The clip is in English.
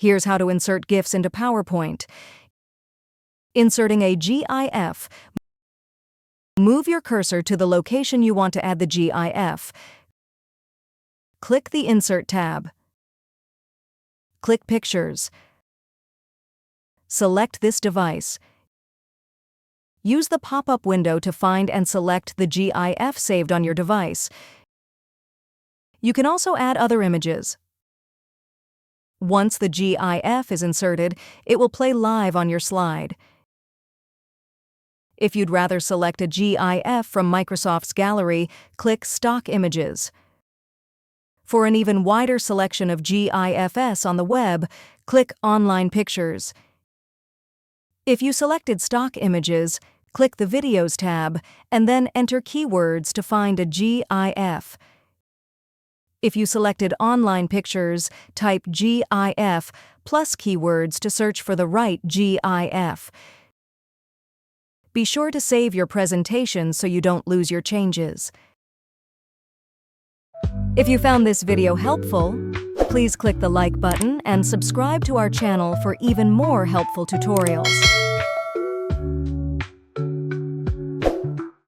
Here's how to insert GIFs into PowerPoint. Inserting a GIF. Move your cursor to the location you want to add the GIF. Click the Insert tab. Click Pictures. Select this device. Use the pop-up window to find and select the GIF saved on your device. You can also add other images. Once the GIF is inserted, it will play live on your slide. If you'd rather select a GIF from Microsoft's gallery, click Stock Images. For an even wider selection of GIFs on the web, click Online Pictures. If you selected Stock Images, click the Videos tab and then enter keywords to find a GIF. If you selected Online Pictures, type GIF plus keywords to search for the right GIF. Be sure to save your presentation so you don't lose your changes. If you found this video helpful, please click the like button and subscribe to our channel for even more helpful tutorials.